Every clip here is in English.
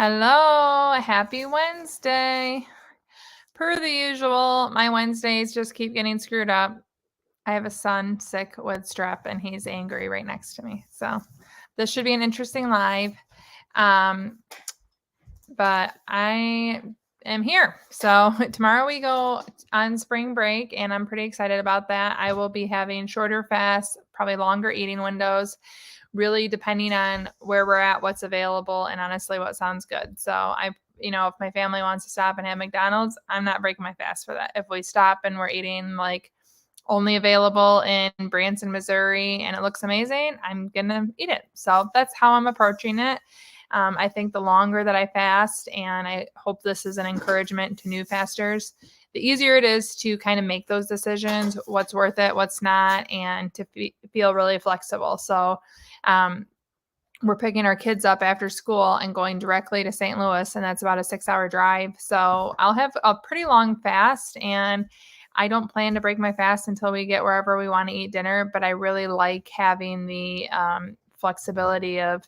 Hello, happy Wednesday. Per the usual, my Wednesdays just keep getting screwed up. I have a son sick with strep and he's angry right next to me. So this should be an interesting live. Um, but I am here. So tomorrow we go on spring break and I'm pretty excited about that. I will be having shorter fasts, probably longer eating windows, really depending on where we're at, what's available, and honestly what sounds good. So if my family wants to stop and have McDonald's, I'm not breaking my fast for that. If we stop and we're eating like only available in Branson, Missouri, and it looks amazing, I'm going to eat it. So that's how I'm approaching it. I think the longer that I fast, and I hope this is an encouragement to new fasters, the easier it is to kind of make those decisions, what's worth it, what's not, and to feel really flexible. So we're picking our kids up after school and going directly to St. Louis, and that's about a 6-hour drive. So I'll have a pretty long fast, and I don't plan to break my fast until we get wherever we want to eat dinner, but I really like having the flexibility of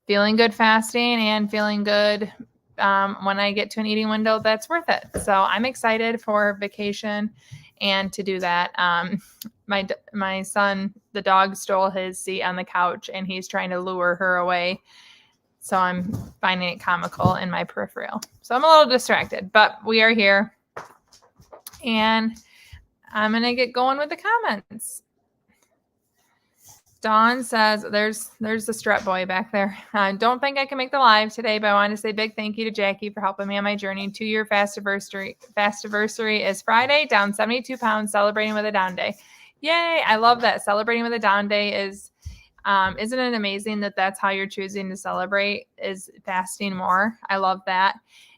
feeling good fasting and feeling good when I get to an eating window that's worth it. So I'm excited for vacation and to do that. My son, the dog, stole his seat on the couch and he's trying to lure her away. So I'm finding it comical in my peripheral. So I'm a little distracted, but we are here. And I'm going to get going with the comments. Dawn says, there's the strep boy back there. Don't think I can make the live today, but I want to say big thank you to Jackie for helping me on my journey. 2-year fastiversary is Friday, down 72 pounds, celebrating with a down day. Yay. I love that. Celebrating with a down day isn't it amazing that that's how you're choosing to celebrate, is fasting more? I love that.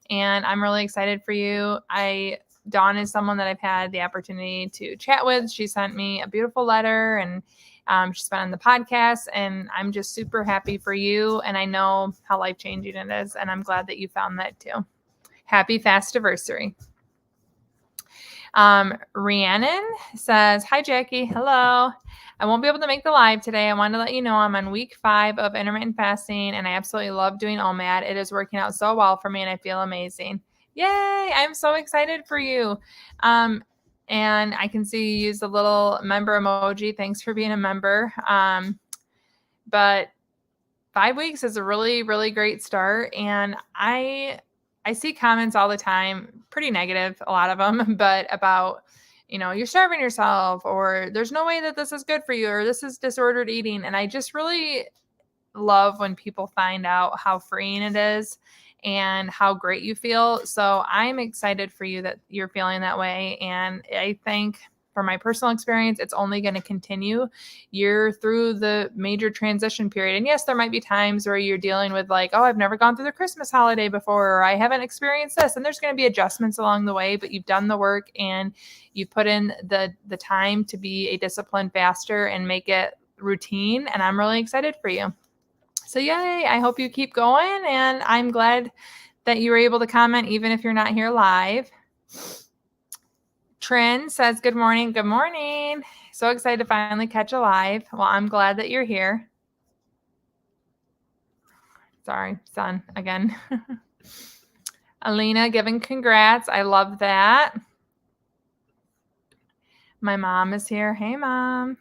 And I'm really excited for you. Dawn is someone that I've had the opportunity to chat with. She sent me a beautiful letter and she's been on the podcast, and I'm just super happy for you. And I know how life-changing it is. And I'm glad that you found that too. Happy fastiversary. Rhiannon says, hi, Jackie. Hello. I won't be able to make the live today. I wanted to let you know I'm on week 5 of intermittent fasting, and I absolutely love doing OMAD. It is working out so well for me, and I feel amazing. Yay. I'm so excited for you. And I can see you use the little member emoji. Thanks for being a member. But 5 weeks is a really, really great start. And I see comments all the time, pretty negative, a lot of them, but about, you're starving yourself, or there's no way that this is good for you, or this is disordered eating. And I just really love when people find out how freeing it is and how great you feel. So I'm excited for you that you're feeling that way. And I think from my personal experience, it's only going to continue. You're through the major transition period. And yes, there might be times where you're dealing with like, oh, I've never gone through the Christmas holiday before, or I haven't experienced this. And there's going to be adjustments along the way, but you've done the work and you put in the time to be a disciplined faster and make it routine. And I'm really excited for you. So yay, I hope you keep going, and I'm glad that you were able to comment even if you're not here live. Trin says, good morning. Good morning. So excited to finally catch a live. Well, I'm glad that you're here. Sorry, son, again. Alina giving congrats. I love that. My mom is here. Hey, Mom.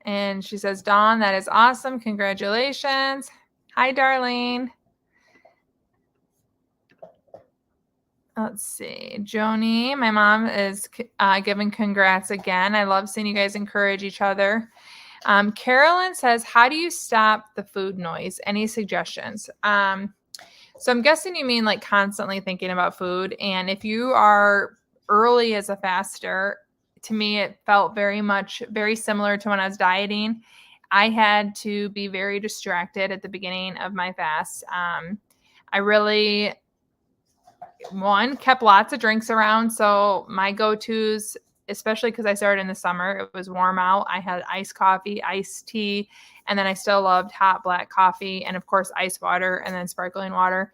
And she says, Dawn, that is awesome. Congratulations. Hi, Darlene. Let's see. Joni, my mom is giving congrats again. I love seeing you guys encourage each other. Carolyn says, how do you stop the food noise? Any suggestions? So I'm guessing you mean like constantly thinking about food. And if you are early as a faster, to me, it felt very similar to when I was dieting. I had to be very distracted at the beginning of my fast. I really, kept lots of drinks around. So my go-tos, especially because I started in the summer, it was warm out. I had iced coffee, iced tea, and then I still loved hot black coffee, and of course ice water, and then sparkling water.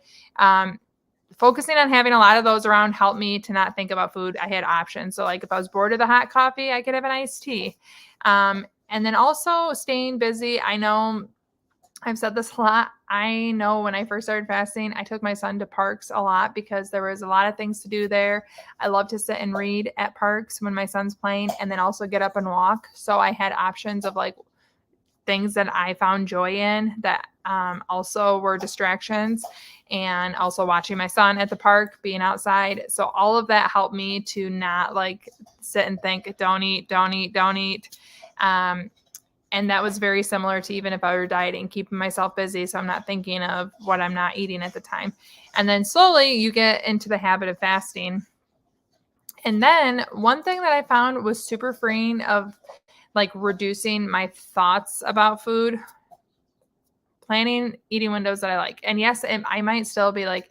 Focusing on having a lot of those around helped me to not think about food. I had options. So like if I was bored of the hot coffee, I could have an iced tea. And then also staying busy. I know I've said this a lot. I know when I first started fasting, I took my son to parks a lot because there was a lot of things to do there. I love to sit and read at parks when my son's playing and then also get up and walk. So I had options of like things that I found joy in that also were distractions, and also watching my son at the park, being outside. So all of that helped me to not like sit and think, don't eat, don't eat, don't eat. And that was very similar to even if I were dieting, keeping myself busy so I'm not thinking of what I'm not eating at the time. And then slowly you get into the habit of fasting. And then one thing that I found was super freeing of like reducing my thoughts about food, planning eating windows that I like. And yes, I might still be like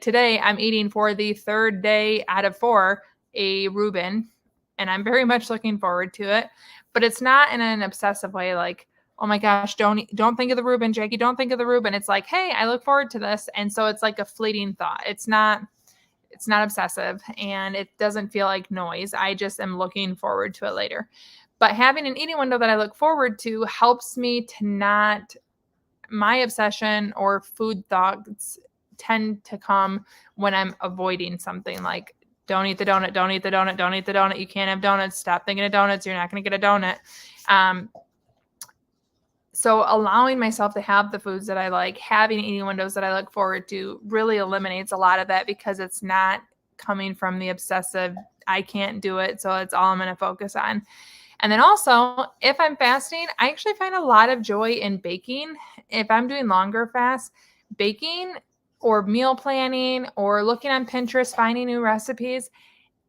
today I'm eating for the third day out of 4 a Reuben, and I'm very much looking forward to it. But it's not in an obsessive way, like, oh my gosh, don't think of the Reuben, Jackie, don't think of the Reuben. It's like, hey, I look forward to this, and so it's like a fleeting thought. It's not obsessive, and it doesn't feel like noise. I just am looking forward to it later. But having an eating window that I look forward to helps me to not, my obsession or food thoughts tend to come when I'm avoiding something, like don't eat the donut, don't eat the donut, don't eat the donut. You can't have donuts. Stop thinking of donuts. You're not going to get a donut. So allowing myself to have the foods that I like, having eating windows that I look forward to really eliminates a lot of that, because it's not coming from the obsessive, I can't do it, so it's all I'm going to focus on. And then also, if I'm fasting, I actually find a lot of joy in baking. If I'm doing longer fasts, baking or meal planning or looking on Pinterest, finding new recipes.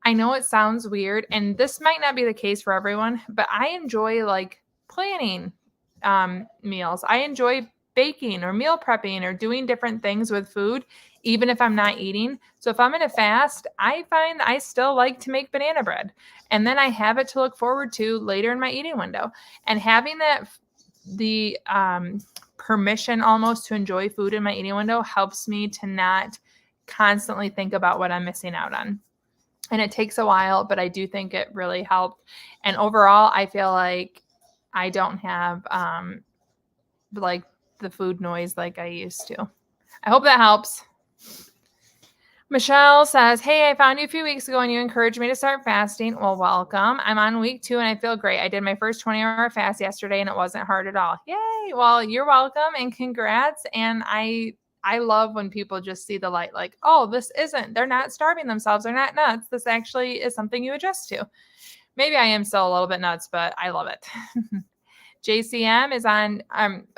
I know it sounds weird, and this might not be the case for everyone, but I enjoy like planning meals. I enjoy baking or meal prepping or doing different things with food, even if I'm not eating. So if I'm in a fast, I find I still like to make banana bread, and then I have it to look forward to later in my eating window. And having that, the permission almost to enjoy food in my eating window, helps me to not constantly think about what I'm missing out on. And it takes a while, but I do think it really helped. And overall, I feel like I don't have like the food noise like I used to. I hope that helps. Michelle says, hey, I found you a few weeks ago and you encouraged me to start fasting. Well, welcome. I'm on week 2 and I feel great. I did my first 20-hour fast yesterday and it wasn't hard at all. Yay. Well, you're welcome and congrats. And I love when people just see the light, like, oh, they're not starving themselves. They're not nuts. This actually is something you adjust to. Maybe I am still a little bit nuts, but I love it. JCM is on,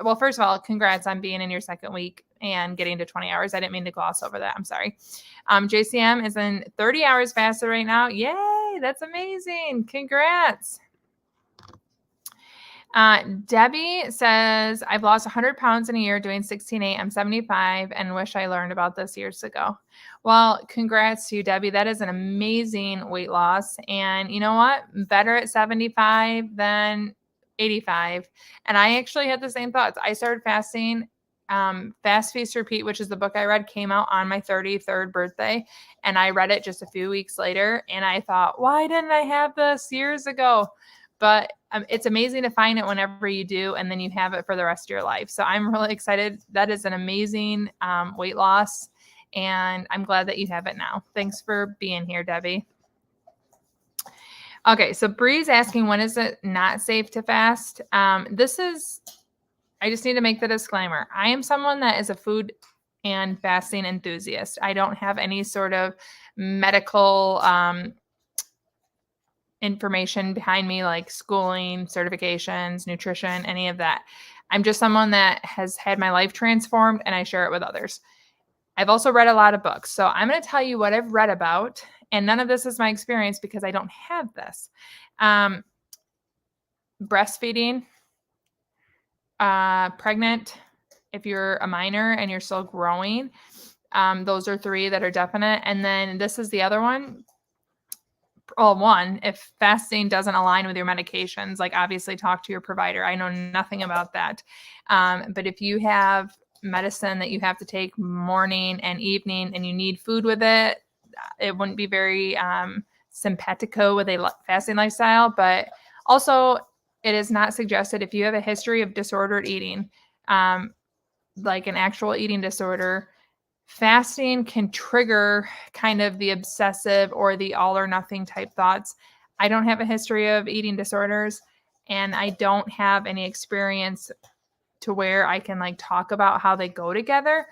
well, first of all, congrats on being in your second week and getting to 20 hours. I didn't mean to gloss over that. I'm sorry. JCM is in 30 hours faster right now. Yay, that's amazing. Congrats. Debbie says, I've lost 100 pounds in a year doing 16.8. I'm 75 and wish I learned about this years ago. Well, congrats to you, Debbie. That is an amazing weight loss. And you know what? Better at 75 than 85. And I actually had the same thoughts. I started fasting. Fast Feast Repeat, which is the book I read, came out on my 33rd birthday. And I read it just a few weeks later. And I thought, why didn't I have this years ago? But it's amazing to find it whenever you do, and then you have it for the rest of your life. So I'm really excited. That is an amazing weight loss, and I'm glad that you have it now. Thanks for being here, Debbie. Okay, so Bree's asking, when is it not safe to fast? I just need to make the disclaimer. I am someone that is a food and fasting enthusiast. I don't have any sort of medical information behind me, like schooling, certifications, nutrition, any of that. I'm just someone that has had my life transformed and I share it with others. I've also read a lot of books. So I'm going to tell you what I've read about, and none of this is my experience because I don't have this. Breastfeeding, pregnant, if you're a minor and you're still growing, those are 3 that are definite. And then this is the other one. Well, one, if fasting doesn't align with your medications, like obviously talk to your provider. I know nothing about that. But if you have medicine that you have to take morning and evening and you need food with it, it wouldn't be very simpatico with a fasting lifestyle. But also, it is not suggested if you have a history of disordered eating. like an actual eating disorder, fasting can trigger kind of the obsessive or the all or nothing type thoughts. I don't have a history of eating disorders, and I don't have any experience to where I can like talk about how they go together,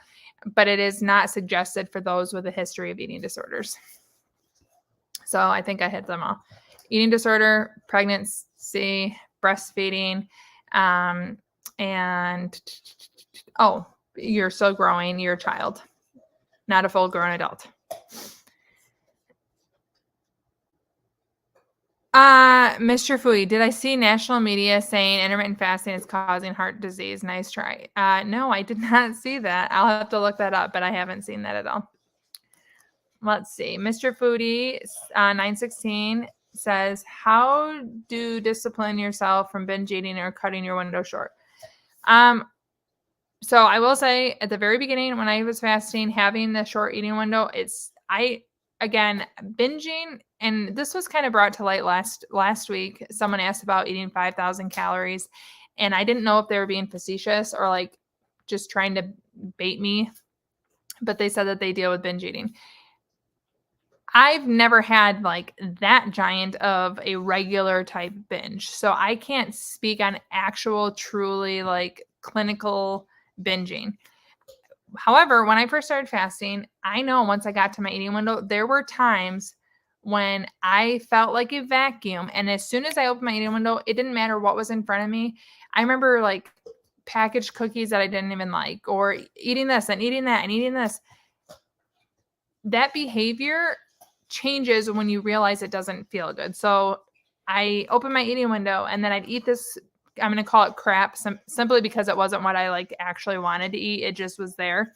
but it is not suggested for those with a history of eating disorders. So I think I hit them all. Eating disorder, pregnancy, breastfeeding, and you're still growing, you're a child, not a full grown adult. Mr. Foodie, did I see national media saying intermittent fasting is causing heart disease? Nice try. No, I did not see that. I'll have to look that up, but I haven't seen that at all. Let's see. Mr. Foodie 916 says, how do discipline yourself from binge eating or cutting your window short? So I will say at the very beginning when I was fasting, having the short eating window, again, binging, and this was kind of brought to light last week. Someone asked about eating 5,000 calories, and I didn't know if they were being facetious or like just trying to bait me, but they said that they deal with binge eating. I've never had like that giant of a regular type binge, so I can't speak on actual, truly like clinical binging. However, when I first started fasting, I know once I got to my eating window, there were times when I felt like a vacuum. And as soon as I opened my eating window, it didn't matter what was in front of me. I remember like packaged cookies that I didn't even like, or eating this and eating that and eating this. That behavior changes when you realize it doesn't feel good. So I opened my eating window and then I'd eat this, I'm going to call it crap, simply because it wasn't what I like actually wanted to eat. It just was there.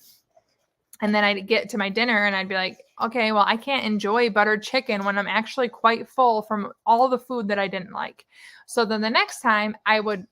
And then I'd get to my dinner and I'd be like, okay, well, I can't enjoy buttered chicken when I'm actually quite full from all the food that I didn't like. So then the next time I would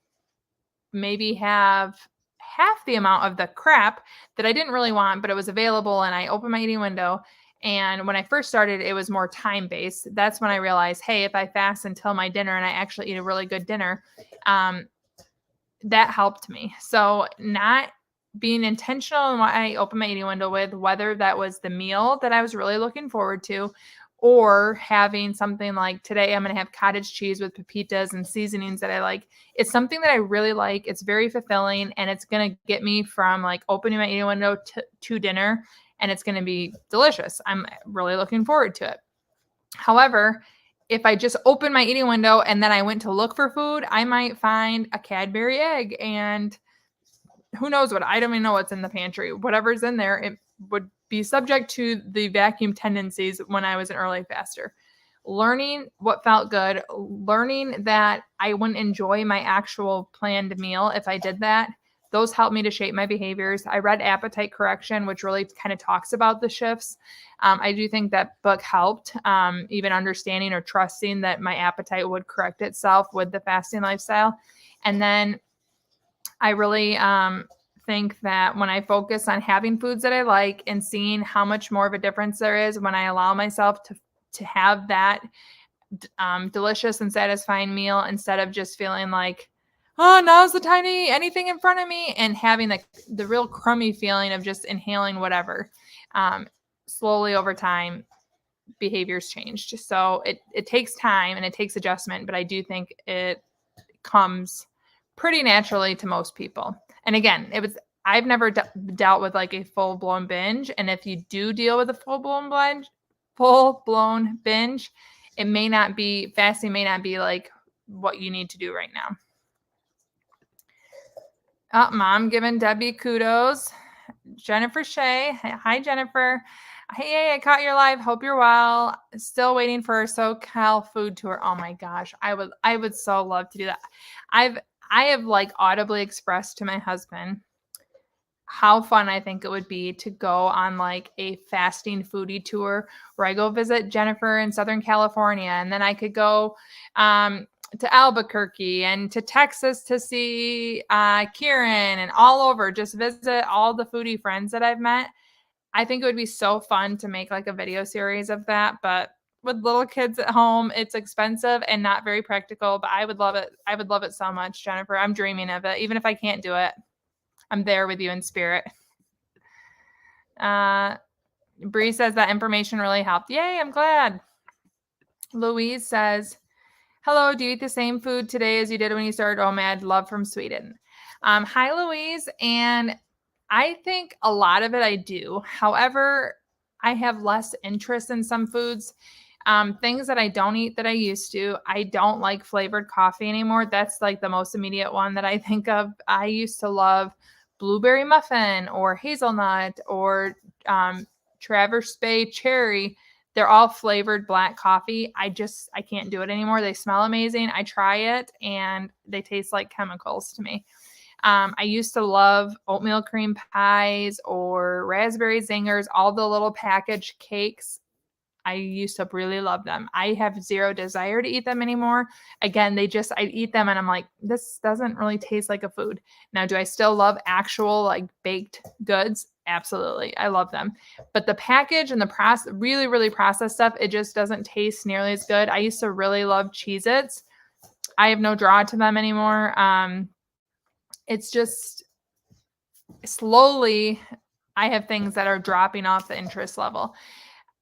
maybe have half the amount of the crap that I didn't really want, but it was available. And I opened my eating window. And when I first started, it was more time-based. That's when I realized, hey, if I fast until my dinner and I actually eat a really good dinner, that helped me. So not being intentional in what I opened my eating window with, whether that was the meal that I was really looking forward to, or having something like today, I'm going to have cottage cheese with pepitas and seasonings that I like. It's something that I really like. It's very fulfilling, and it's going to get me from like opening my eating window to dinner, and it's going to be delicious. I'm really looking forward to it. However, if I just open my eating window and then I went to look for food, I might find a Cadbury egg and who knows what. I don't even know what's in the pantry. Whatever's in there, it would be subject to the vacuum tendencies when I was an early faster. Learning what felt good, learning that I wouldn't enjoy my actual planned meal if I did that. Those helped me to shape my behaviors. I read Appetite Correction, which really kind of talks about the shifts. I do think that book helped, even understanding or trusting that my appetite would correct itself with the fasting lifestyle. And then I really think that when I focus on having foods that I like and seeing how much more of a difference there is when I allow myself to have that delicious and satisfying meal instead of just feeling like, oh, now's the time to eat anything in front of me, and having the real crummy feeling of just inhaling whatever. Slowly over time, behaviors changed. So it takes time and it takes adjustment, but I do think it comes pretty naturally to most people. And again, I've never dealt with like a full-blown binge. And if you do deal with a full-blown binge, fasting may not be like what you need to do right now. Oh, Mom giving Debbie kudos. Jennifer Shea. Hi, Jennifer. Hey, I caught your live. Hope you're well. Still waiting for a SoCal food tour. Oh my gosh. I would so love to do that. I have like audibly expressed to my husband how fun I think it would be to go on like a fasting foodie tour where I go visit Jennifer in Southern California, and then I could go to Albuquerque and to Texas to see Kieran, and all over, just visit all the foodie friends that I've met. I think it would be so fun to make like a video series of that, but with little kids at home, it's expensive and not very practical, but I would love it. I would love it so much, Jennifer. I'm dreaming of it, even if I can't do it. I'm there with you in spirit. Bree says that information really helped. Yay, I'm glad. Louise says, hello, do you eat the same food today as you did when you started OMAD? Love from Sweden. Hi, Louise. And I think a lot of it I do. However, I have less interest in some foods. Things that I don't eat that I used to. I don't like flavored coffee anymore. That's like the most immediate one that I think of. I used to love blueberry muffin or hazelnut or Traverse Bay cherry. They're all flavored black coffee. I can't do it anymore. They smell amazing. I try it and they taste like chemicals to me. I used to love oatmeal cream pies or raspberry zingers, all the little packaged cakes. I used to really love them. I have zero desire to eat them anymore. Again, I eat them and I'm like, this doesn't really taste like a food. Now, do I still love actual like baked goods? Absolutely. I love them. But the package and the really, really processed stuff, it just doesn't taste nearly as good. I used to really love Cheez-Its. I have no draw to them anymore. It's just slowly I have things that are dropping off the interest level.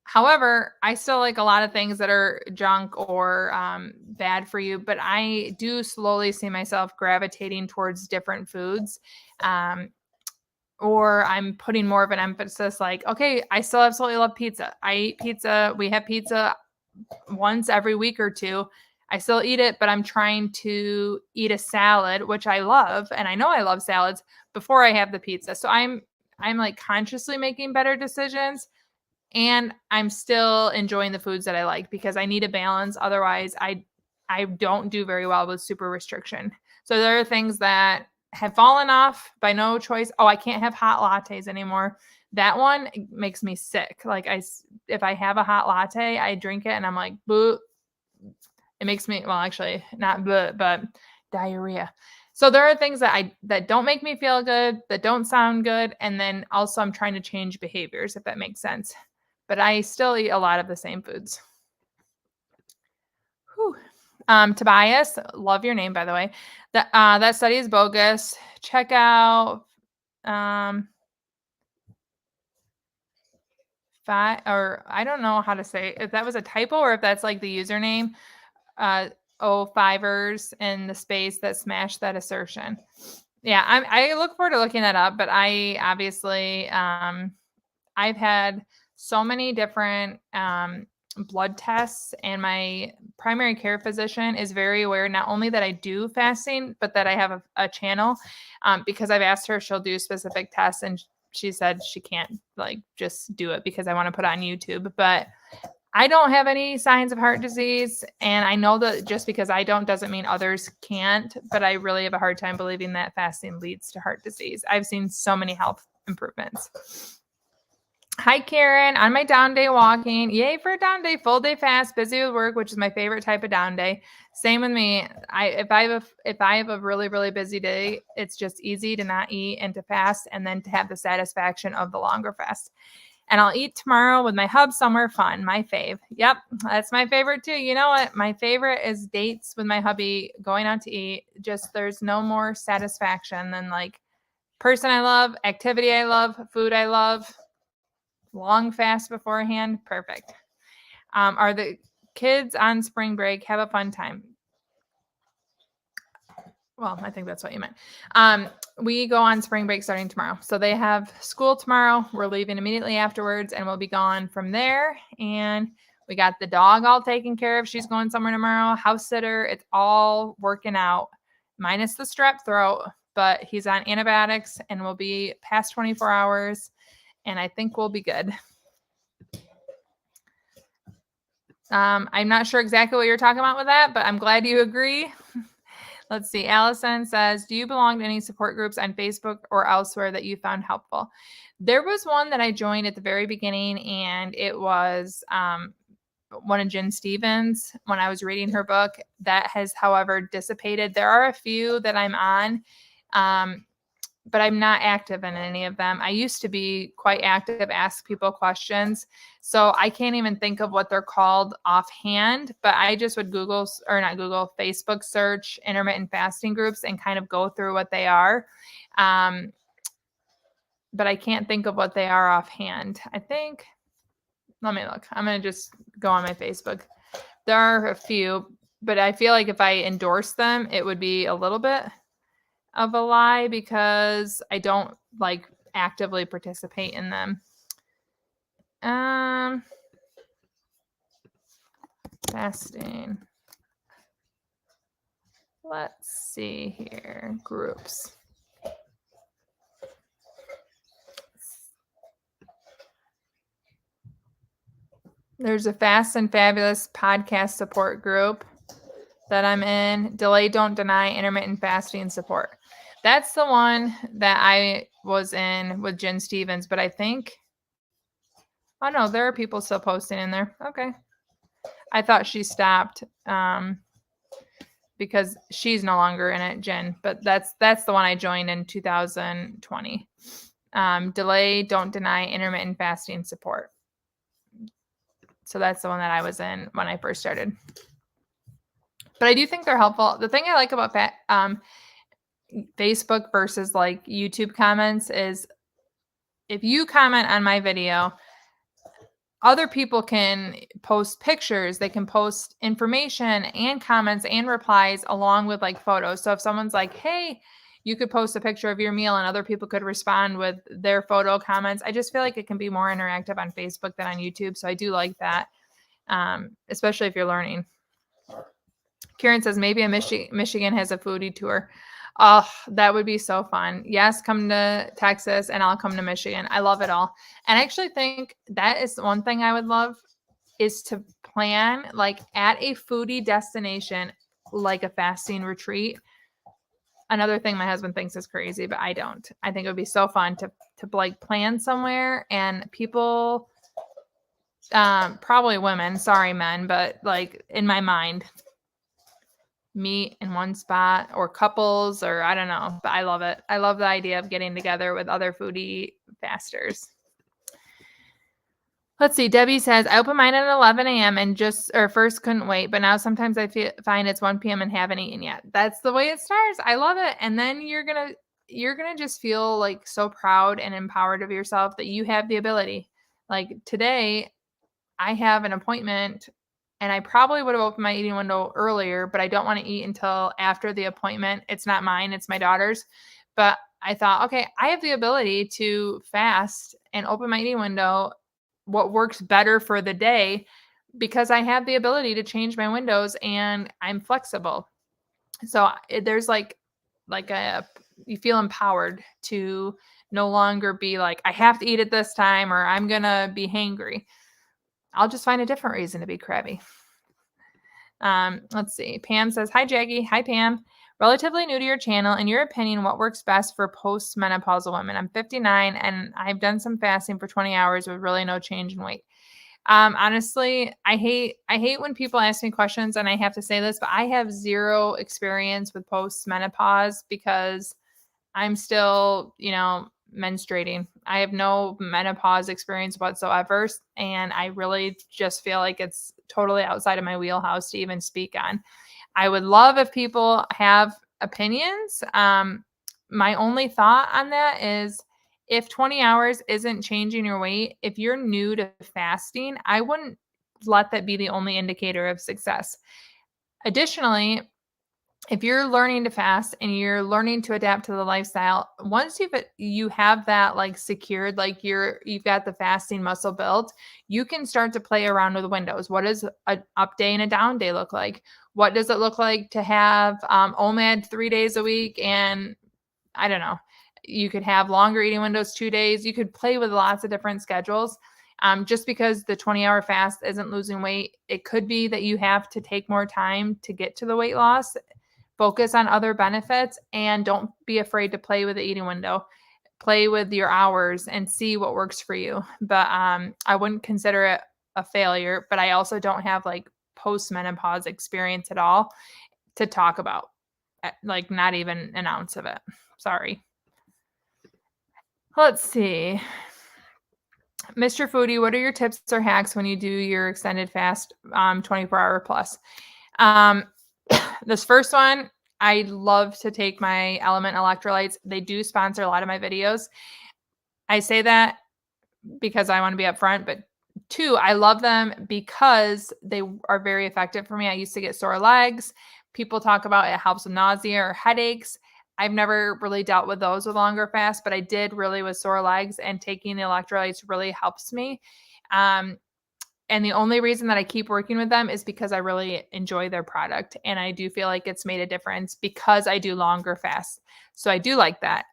However, I still like a lot of things that are junk or bad for you, but I do slowly see myself gravitating towards different foods. Or I'm putting more of an emphasis like, okay, I still absolutely love pizza. I eat pizza. We have pizza once every week or two. I still eat it, but I'm trying to eat a salad, which I love. And I know I love salads before I have the pizza. So I'm like consciously making better decisions. And I'm still enjoying the foods that I like because I need a balance. Otherwise, I don't do very well with super restriction. So there are things that have fallen off by no choice. Oh, I can't have hot lattes anymore. That one makes me sick. Like if I have a hot latte, I drink it and I'm like, boo. It makes me, well, actually not boo, but diarrhea. So there are things that don't make me feel good, that don't sound good. And then also I'm trying to change behaviors, if that makes sense. But I still eat a lot of the same foods. Whew. Tobias, love your name, by the way. That study is bogus. Check out or I don't know how to say if that was a typo or if that's like the username. 05ers in the space that smashed that assertion. Yeah, I look forward to looking that up, but I obviously I've had so many different blood tests, and my primary care physician is very aware not only that I do fasting, but that I have a channel because I've asked her if she'll do specific tests, and she said she can't like just do it because I want to put it on YouTube. But I don't have any signs of heart disease, and I know that just because I don't doesn't mean others can't, but I really have a hard time believing that fasting leads to heart disease. I've seen so many health improvements. Hi, Karen. On my down day walking. Yay for a down day. Full day fast. Busy with work, which is my favorite type of down day. Same with me. If I have a really, really busy day, it's just easy to not eat and to fast and then to have the satisfaction of the longer fast. And I'll eat tomorrow with my hub somewhere fun. My fave. Yep, that's my favorite too. You know what? My favorite is dates with my hubby, going out to eat. Just there's no more satisfaction than like person I love, activity I love, food I love. Long fast beforehand. Perfect. Are the kids on spring break? Have a fun time. Well, I think that's what you meant. We go on spring break starting tomorrow. So they have school tomorrow. We're leaving immediately afterwards and we'll be gone from there. And we got the dog all taken care of. She's going somewhere tomorrow. House sitter. It's all working out minus the strep throat, but he's on antibiotics and we'll be past 24 hours. And I think we'll be good. I'm not sure exactly what you're talking about with that, but I'm glad you agree. Let's see. Allison says, do you belong to any support groups on Facebook or elsewhere that you found helpful? There was one that I joined at the very beginning, and it was one of Jen Stevens when I was reading her book. That has, however, dissipated. There are a few that I'm on, but I'm not active in any of them. I used to be quite active, ask people questions. So I can't even think of what they're called offhand, but I just would Facebook search intermittent fasting groups and kind of go through what they are. but I can't think of what they are offhand. I think, let me look. I'm going to just go on my Facebook. There are a few, but I feel like if I endorse them, it would be a little bit of a lie because I don't like actively participate in them. Fasting. Let's see here. Groups. There's a Fast and Fabulous podcast support group that I'm in. Delay, Don't Deny, intermittent fasting support. That's the one that I was in with Jen Stevens, but I think, oh no, there are people still posting in there. Okay. I thought she stopped because she's no longer in it, Jen, but that's the one I joined in 2020. Delay, Don't Deny, intermittent fasting support. So that's the one that I was in when I first started. But I do think they're helpful. The thing I like about Facebook versus like YouTube comments is if you comment on my video, other people can post pictures, they can post information and comments and replies along with like photos. So if someone's like, hey, you could post a picture of your meal and other people could respond with their photo comments. I just feel like it can be more interactive on Facebook than on YouTube. So I do like that, especially if you're learning. Karen says maybe a Michigan has a foodie tour. Oh, that would be so fun. Yes, come to Texas and I'll come to Michigan. I love it all. And I actually think that is one thing I would love is to plan like at a foodie destination, like a fasting retreat. Another thing my husband thinks is crazy, but I don't. I think it would be so fun to like plan somewhere and people, probably women, sorry men, but like in my mind, meet in one spot or couples or I don't know, but I love it. I love the idea of getting together with other foodie fasters. Let's see. Debbie says, I opened mine at 11 a.m. and first couldn't wait, but now sometimes I find it's 1 p.m. and haven't eaten yet. That's the way it starts. I love it. And then you're going to just feel like so proud and empowered of yourself that you have the ability. Like today, I have an appointment and I probably would have opened my eating window earlier, but I don't want to eat until after the appointment. It's not mine, it's my daughter's. But I thought, okay, I have the ability to fast and open my eating window, what works better for the day, because I have the ability to change my windows and I'm flexible. So there's you feel empowered to no longer be like, I have to eat at this time or I'm going to be hangry. I'll just find a different reason to be crabby. Let's see. Pam says, hi, Jackie. Hi, Pam. Relatively new to your channel. In your opinion, what works best for post-menopausal women? I'm 59 and I've done some fasting for 20 hours with really no change in weight. Honestly, I hate when people ask me questions and I have to say this, but I have zero experience with post-menopause because I'm still, menstruating. I have no menopause experience whatsoever. And I really just feel like it's totally outside of my wheelhouse to even speak on. I would love if people have opinions. My only thought on that is if 20 hours isn't changing your weight, if you're new to fasting, I wouldn't let that be the only indicator of success. Additionally, if you're learning to fast and you're learning to adapt to the lifestyle, once you have that like secured, like you've got the fasting muscle built, you can start to play around with windows. What does an up day and a down day look like? What does it look like to have OMAD 3 days a week? And I don't know, you could have longer eating windows, 2 days. You could play with lots of different schedules. Just because the 20-hour fast isn't losing weight, it could be that you have to take more time to get to the weight loss. Focus on other benefits and don't be afraid to play with the eating window. Play with your hours and see what works for you. But I wouldn't consider it a failure, but I also don't have like post-menopause experience at all to talk about. Like not even an ounce of it. Sorry. Let's see. Mr. Foodie, what are your tips or hacks when you do your extended fast 24-hour plus? This first one, I love to take my Element electrolytes. They do sponsor a lot of my videos. I say that because I want to be upfront, but 2, I love them because they are very effective for me. I used to get sore legs. People talk about it helps with nausea or headaches. I've never really dealt with those with longer fasts, but I did really with sore legs, and taking the electrolytes really helps me. Um, and the only reason that I keep working with them is because I really enjoy their product, and I do feel like it's made a difference because I do longer fasts. So I do like that.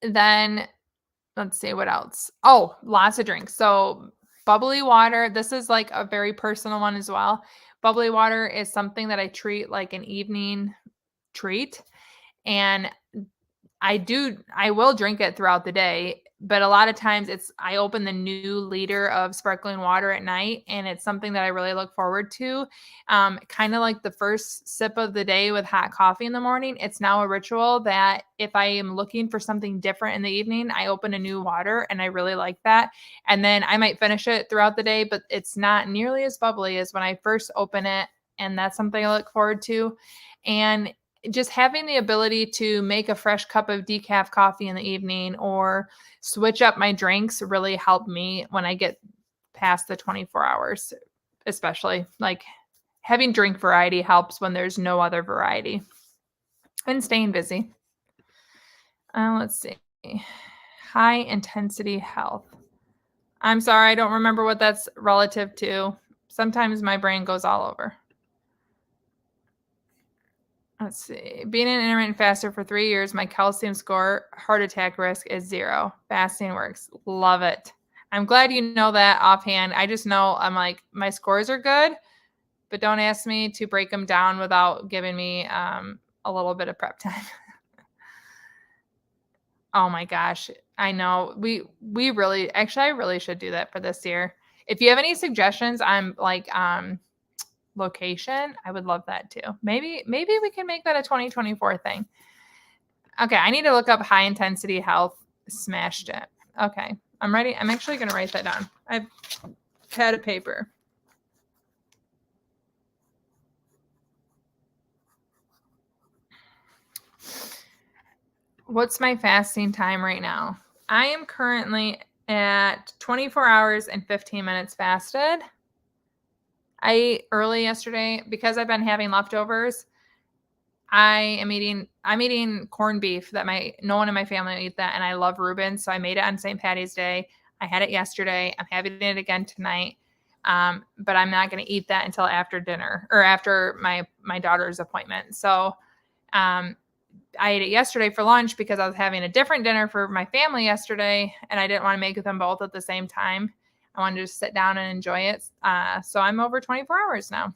Then let's see what else. Oh, lots of drinks. So bubbly water. This is like a very personal one as well. Bubbly water is something that I treat like an evening treat. And I will drink it throughout the day, but a lot of times I open the new liter of sparkling water at night, and it's something that I really look forward to. Kind of like the first sip of the day with hot coffee in the morning. It's now a ritual that if I am looking for something different in the evening, I open a new water, and I really like that. And then I might finish it throughout the day, but it's not nearly as bubbly as when I first open it. And that's something I look forward to. And just having the ability to make a fresh cup of decaf coffee in the evening or switch up my drinks really help me when I get past the 24 hours, especially like having drink variety helps when there's no other variety, and staying busy. Let's see. High intensity health. I'm sorry, I don't remember what that's relative to. Sometimes my brain goes all over. Let's see. Being an intermittent faster for 3 years, my calcium score, heart attack risk is 0. Fasting works. Love it. I'm glad you know that offhand. I just know I'm like, my scores are good, but don't ask me to break them down without giving me a little bit of prep time. Oh my gosh. I know. We really, actually, I really should do that for this year. If you have any suggestions, I'm like, location, I would love that too. Maybe we can make that a 2024 thing. Okay, I need to look up high intensity health. Smashed it. Okay, I'm ready. I'm actually going to write that down. I've pad of paper. What's my fasting time right now? I am currently at 24 hours and 15 minutes fasted. I ate early yesterday because I've been having leftovers. I'm eating corned beef that no one in my family will eat that, and I love Reuben, so I made it on St. Patty's Day. I had it yesterday. I'm having it again tonight. But I'm not going to eat that until after dinner or after my daughter's appointment. So I ate it yesterday for lunch because I was having a different dinner for my family yesterday, and I didn't want to make them both at the same time. I wanted to just sit down and enjoy it. So I'm over 24 hours now.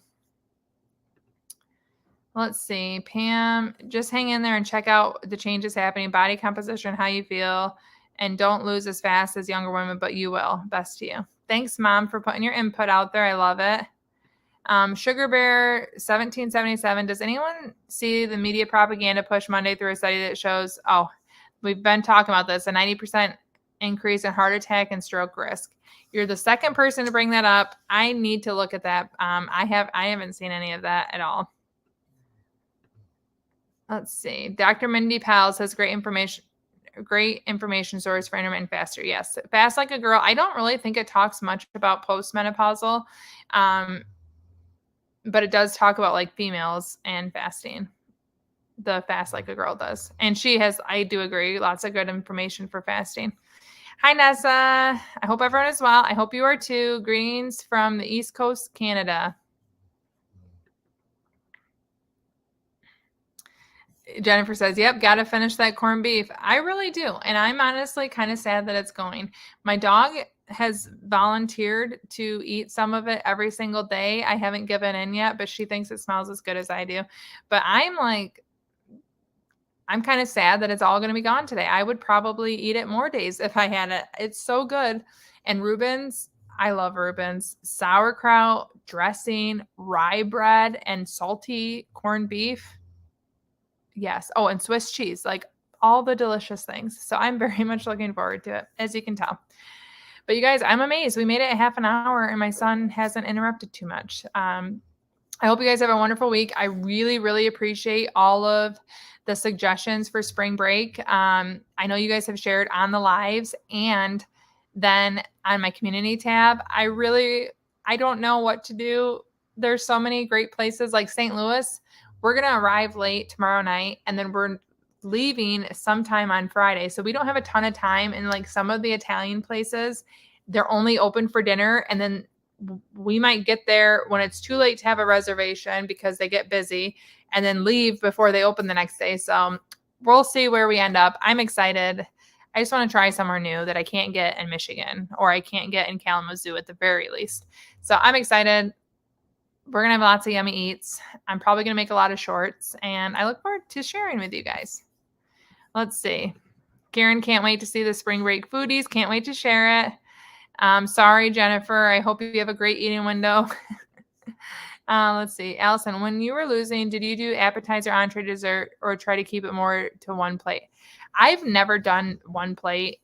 Let's see. Pam, just hang in there and check out the changes happening, body composition, how you feel, and don't lose as fast as younger women, but you will. Best to you. Thanks, Mom, for putting your input out there. I love it. Sugar Bear 1777. Does anyone see the media propaganda push Monday through a study that shows, we've been talking about this, a 90% increase in heart attack and stroke risk? You're the second person to bring that up. I need to look at that. I haven't seen any of that at all. Let's see. Dr. Mindy Powell says great information source for intermittent faster. Yes. Fast Like a Girl. I don't really think it talks much about postmenopausal, but it does talk about like females and fasting. The Fast Like a Girl does. And I do agree, lots of good information for fasting. Hi, Nessa. I hope everyone is well. I hope you are too. Greetings from the East Coast, Canada. Jennifer says, yep, got to finish that corned beef. I really do. And I'm honestly kind of sad that it's going. My dog has volunteered to eat some of it every single day. I haven't given in yet, but she thinks it smells as good as I do. But I'm kind of sad that it's all going to be gone today. I would probably eat it more days if I had it. It's so good. And Reuben's, I love Reuben's sauerkraut, dressing, rye bread, and salty corned beef. Yes. Oh, and Swiss cheese, like all the delicious things. So I'm very much looking forward to it, as you can tell. But you guys, I'm amazed. We made it a half an hour and my son hasn't interrupted too much. I hope you guys have a wonderful week. I really, really appreciate all of the suggestions for spring break. I know you guys have shared on the lives and then on my community tab. I don't know what to do. There's so many great places like St. Louis. We're going to arrive late tomorrow night and then we're leaving sometime on Friday. So we don't have a ton of time. And like some of the Italian places, they're only open for dinner. And then we might get there when it's too late to have a reservation because they get busy and then leave before they open the next day. So we'll see where we end up. I'm excited. I just want to try somewhere new that I can't get in Michigan or I can't get in Kalamazoo at the very least. So I'm excited. We're going to have lots of yummy eats. I'm probably going to make a lot of shorts and I look forward to sharing with you guys. Let's see. Karen can't wait to see the spring break foodies. Can't wait to share it. Sorry, Jennifer. I hope you have a great eating window. Let's see. Allison, when you were losing, did you do appetizer, entree, dessert, or try to keep it more to one plate? I've never done one plate.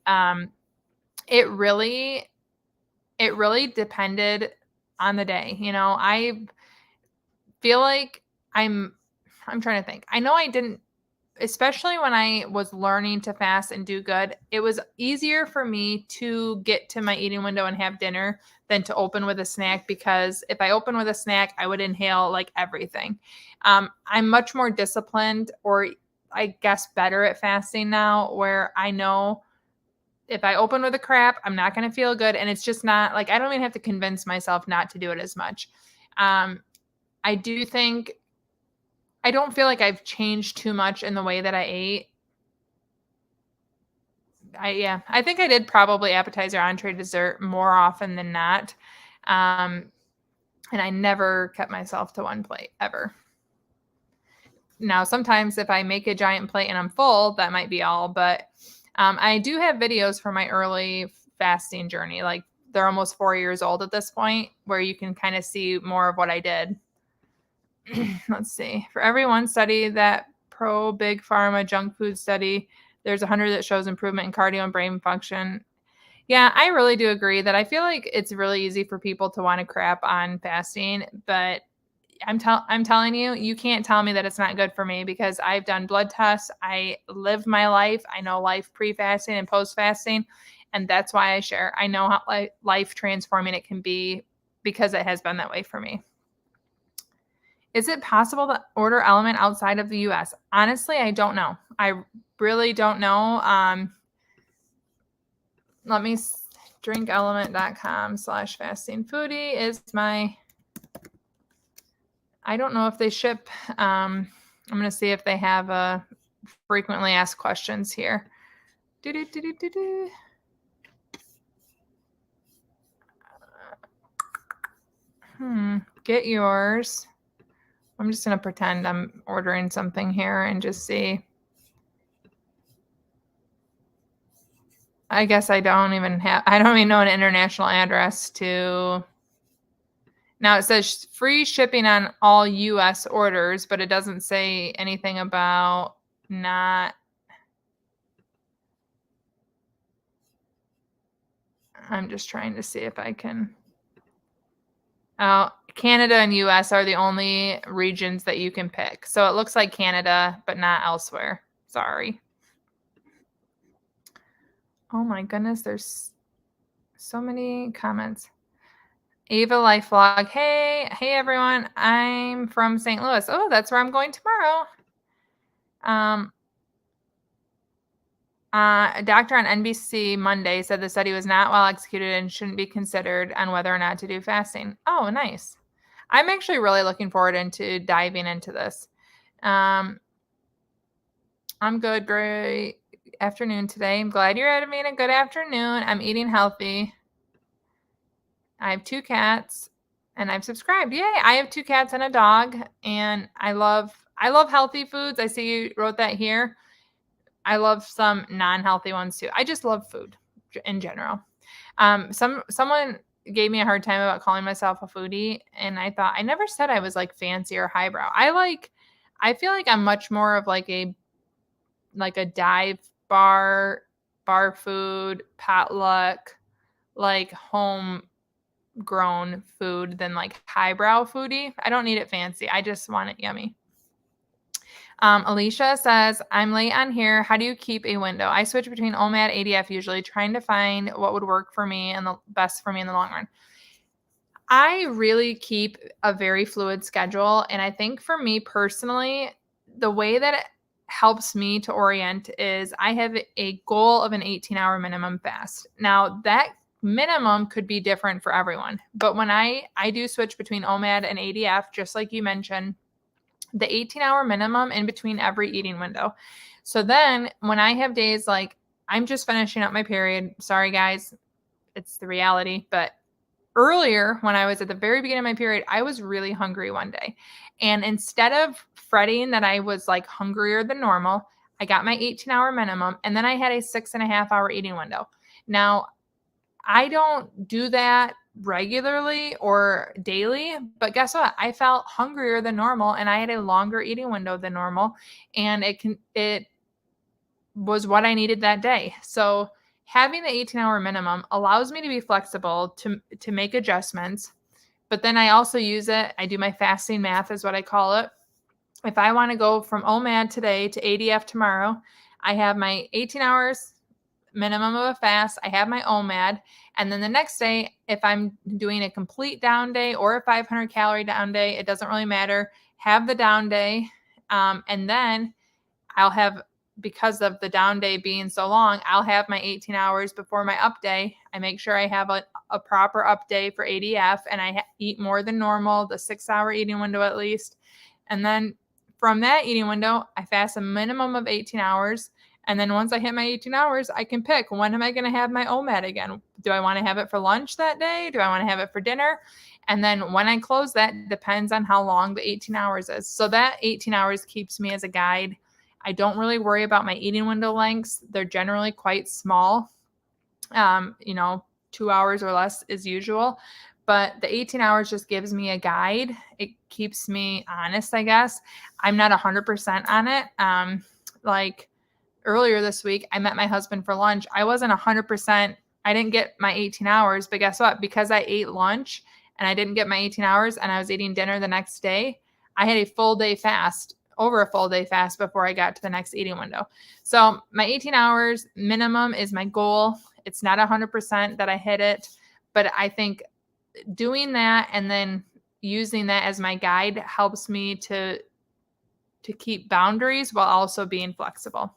It really depended on the day. You know, I feel like I'm trying to think. I know I didn't, especially when I was learning to fast and do good, it was easier for me to get to my eating window and have dinner than to open with a snack, because if I open with a snack, I would inhale like everything. I'm much more disciplined, or I guess better at fasting now, where I know if I open with a crap, I'm not going to feel good. And it's just not like, I don't even have to convince myself not to do it as much. I do think I don't feel like I've changed too much in the way that I ate. I think I did probably appetizer, entree, dessert more often than not. And I never kept myself to one plate ever. Now, sometimes if I make a giant plate and I'm full, that might be all. But I do have videos from my early fasting journey. Like they're almost 4 years old at this point, where you can kind of see more of what I did. Let's see. For every one study, that pro big pharma junk food study, there's 100 that shows improvement in cardio and brain function. Yeah, I really do agree that I feel like it's really easy for people to want to crap on fasting, but I'm telling you, you can't tell me that it's not good for me, because I've done blood tests. I live my life. I know life pre-fasting and post-fasting, and that's why I share. I know how life transforming it can be, because it has been that way for me. Is it possible to order Element outside of the US? Honestly, I don't know. I really don't know. Let me drinkelement.com/fasting foodie is my, I don't know if they ship. I'm going to see if they have a frequently asked questions here. Get yours. I'm just going to pretend I'm ordering something here and just see. I guess I don't even know an international address to. Now it says free shipping on all US orders, but it doesn't say anything about not. I'm just trying to see if I can. Canada and US are the only regions that you can pick. So it looks like Canada, but not elsewhere. Sorry. Oh my goodness, there's so many comments. Ava Life Vlog. Hey everyone. I'm from St. Louis. Oh, that's where I'm going tomorrow. A doctor on NBC Monday said the study was not well executed and shouldn't be considered on whether or not to do fasting. Oh, nice. I'm actually really looking forward into diving into this. I'm good. Great afternoon today. I'm glad you're having a good afternoon. I'm eating healthy. I have 2 cats and I've subscribed. Yay. I have 2 cats and a dog, and I love healthy foods. I see you wrote that here. I love some non-healthy ones too. I just love food in general. Someone gave me a hard time about calling myself a foodie, and I thought, I never said I was like fancy or highbrow. I feel like I'm much more of like a dive bar food, potluck, like home grown food than like highbrow foodie. I don't need it fancy. I just want it yummy. Alicia says, I'm late on here. How do you keep a window? I switch between OMAD, ADF usually, trying to find what would work for me and the best for me in the long run. I really keep a very fluid schedule. And I think for me personally, the way that it helps me to orient is I have a goal of an 18-hour minimum fast. Now, that minimum could be different for everyone. But when I do switch between OMAD and ADF, just like you mentioned, the 18-hour minimum in between every eating window. So then when I have days like I'm just finishing up my period, sorry guys, it's the reality, but earlier when I was at the very beginning of my period, I was really hungry one day. And instead of fretting that I was like hungrier than normal, I got my 18-hour minimum and then I had a 6.5-hour eating window. Now, I don't do that regularly or daily, but guess what? I felt hungrier than normal and I had a longer eating window than normal, and it was what I needed that day. So having the 18-hour minimum allows me to be flexible to make adjustments, but then I also use it. I do my fasting math is what I call it. If I want to go from OMAD today to ADF tomorrow, I have my 18 hours minimum of a fast. I have my OMAD. And then the next day, if I'm doing a complete down day or a 500 calorie down day, it doesn't really matter. Have the down day. And then I'll have, because of the down day being so long, I'll have my 18 hours before my up day. I make sure I have a proper up day for ADF and I eat more than normal, the 6-hour eating window at least. And then from that eating window, I fast a minimum of 18 hours. And then once I hit my 18 hours, I can pick, when am I going to have my OMAD again? Do I want to have it for lunch that day? Do I want to have it for dinner? And then when I close, that depends on how long the 18 hours is. So that 18 hours keeps me as a guide. I don't really worry about my eating window lengths. They're generally quite small. 2 hours or less is usual. But the 18 hours just gives me a guide. It keeps me honest, I guess. I'm not 100% on it. Like earlier this week, I met my husband for lunch. I wasn't 100%. I didn't get my 18 hours, but guess what? Because I ate lunch and I didn't get my 18 hours and I was eating dinner the next day, I had a full day fast, over a full day fast before I got to the next eating window. So my 18 hours minimum is my goal. It's not 100% that I hit it, but I think doing that and then using that as my guide helps me to keep boundaries while also being flexible.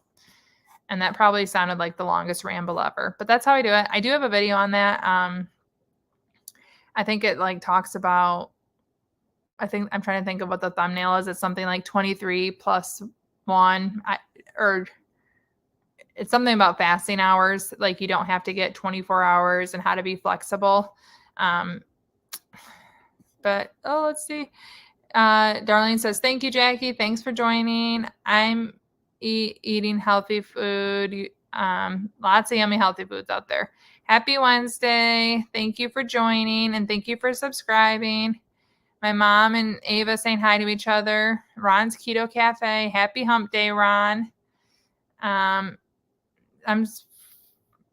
And that probably sounded like the longest ramble ever, but that's how I do it. I do have a video on that. I think it like talks about, I think I'm trying to think of what the thumbnail is. It's something like 23 plus 1, or it's something about fasting hours. Like you don't have to get 24 hours and how to be flexible. But let's see. Darlene says, thank you, Jackie. Thanks for joining. I'm eating healthy food. Lots of yummy healthy foods out there. Happy Wednesday. Thank you for joining and thank you for subscribing. My mom and Ava saying hi to each other. Ron's Keto Cafe. Happy hump day, Ron. I'm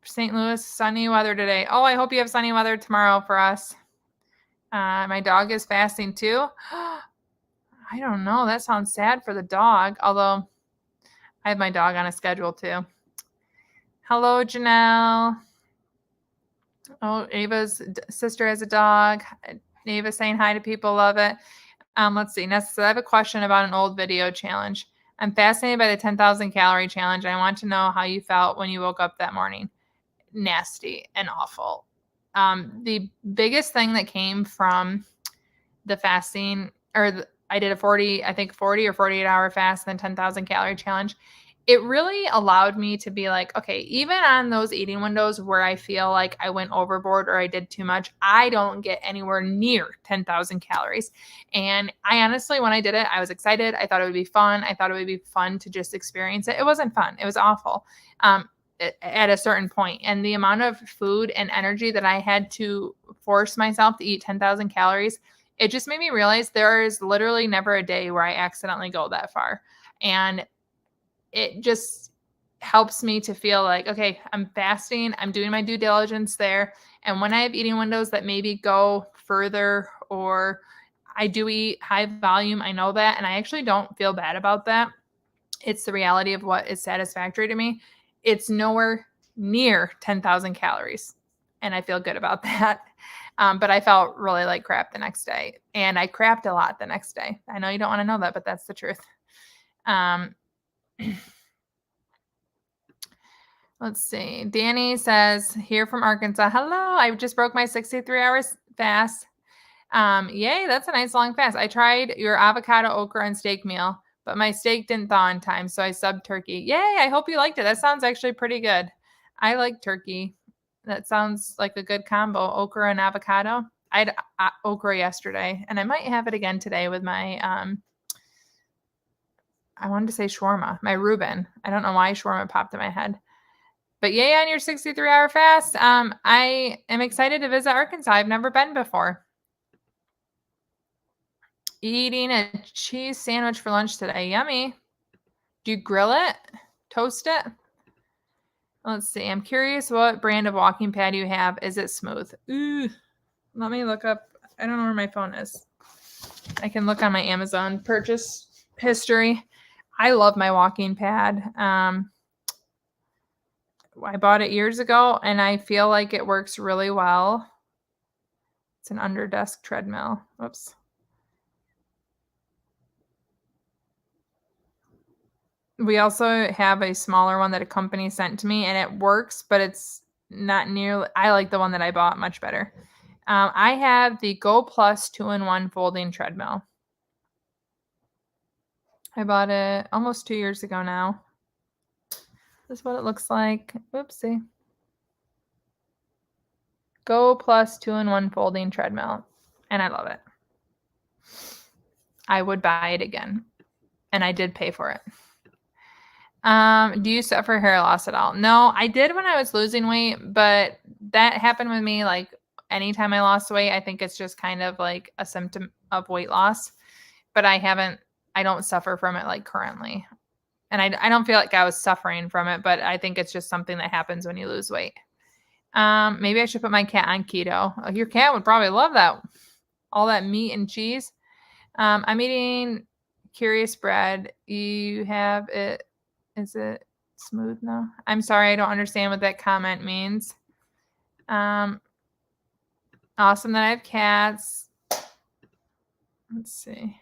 St. Louis, sunny weather today. Oh, I hope you have sunny weather tomorrow for us. My dog is fasting too. I don't know. That sounds sad for the dog, although I have my dog on a schedule too. Hello, Janelle. Oh, Ava's sister has a dog. Ava saying hi to people. Love it. Let's see. Next, so I have a question about an old video challenge. I'm fascinated by the 10,000 calorie challenge. I want to know how you felt when you woke up that morning. Nasty and awful. The biggest thing that came from the fasting, I did a 40 or 48 hour fast, then 10,000 calorie challenge. It really allowed me to be like, okay, even on those eating windows where I feel like I went overboard or I did too much, I don't get anywhere near 10,000 calories. And I honestly, when I did it, I was excited. I thought it would be fun. I thought it would be fun to just experience it. It wasn't fun. It was awful at a certain point. And the amount of food and energy that I had to force myself to eat 10,000 calories, it just made me realize there is literally never a day where I accidentally go that far. And it helps me to feel like, okay, I'm fasting, I'm doing my due diligence there. And when I have eating windows that maybe go further, or I do eat high volume, I know that, and I actually don't feel bad about that. It's the reality of what is satisfactory to me. It's nowhere near 10,000 calories, and I feel good about that. But I felt really like crap the next day, and I crapped a lot the next day. I know you don't want to know that, but that's the truth. Um, Let's see. Danny says, here from Arkansas. Hello. I just broke my 63 hours fast. Yay, that's a nice long fast. I tried your avocado, okra, and steak meal, but my steak didn't thaw in time, so I subbed turkey. Yay, I hope you liked it. That sounds actually pretty good. I like turkey. That sounds like a good combo, okra and avocado. I had okra yesterday, and I might have it again today with my, I wanted to say shawarma, my Reuben. I don't know why shawarma popped in my head. But yay on your 63-hour fast. I am excited to visit Arkansas. I've never been before. Eating a cheese sandwich for lunch today. Yummy. Do you grill it? Toast it? Let's see. I'm curious what brand of walking pad you have. Is it smooth? Ooh. Let me look up. I don't know where my phone is. I can look on my Amazon purchase history. I love my walking pad. I bought it years ago, and I feel like it works really well. It's an under desk treadmill. Whoops. We also have a smaller one that a company sent to me, and it works, but it's not nearly. I like the one that I bought much better. I have the Go Plus 2-in-1 folding treadmill. I bought it almost 2 years ago now. This is what it looks like. Whoopsie. Go Plus 2-in-1 folding treadmill, and I love it. I would buy it again, and I did pay for it. Do you suffer hair loss at all? No, I did when I was losing weight, but that happened with me like anytime I lost weight. I think it's just kind of like a symptom of weight loss, but I don't suffer from it like currently. And I don't feel like I was suffering from it, but I think it's just something that happens when you lose weight. Maybe I should put my cat on keto. Your cat would probably love that. All that meat and cheese. I'm eating curious bread. You have it. Is it smooth now? I'm sorry, I don't understand what that comment means. Awesome that I have cats. Let's see.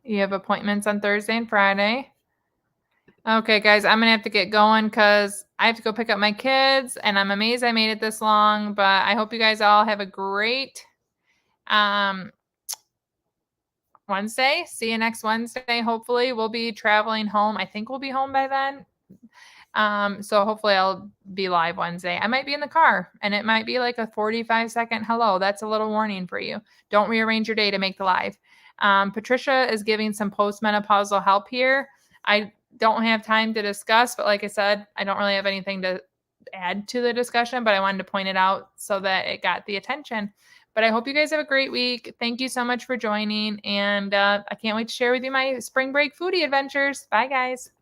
You have appointments on Thursday and Friday. Okay, guys, I'm going to have to get going because I have to go pick up my kids, and I'm amazed I made it this long, but I hope you guys all have a great Wednesday. See you next Wednesday. Hopefully we'll be traveling home. I think we'll be home by then. So hopefully I'll be live Wednesday. I might be in the car, and it might be like a 45-second hello. That's a little warning for you. Don't rearrange your day to make the live. Patricia is giving some postmenopausal help here. I don't have time to discuss, but like I said, I don't really have anything to add to the discussion, but I wanted to point it out so that it got the attention. But I hope you guys have a great week. Thank you so much for joining, and I can't wait to share with you my spring break foodie adventures. Bye, guys.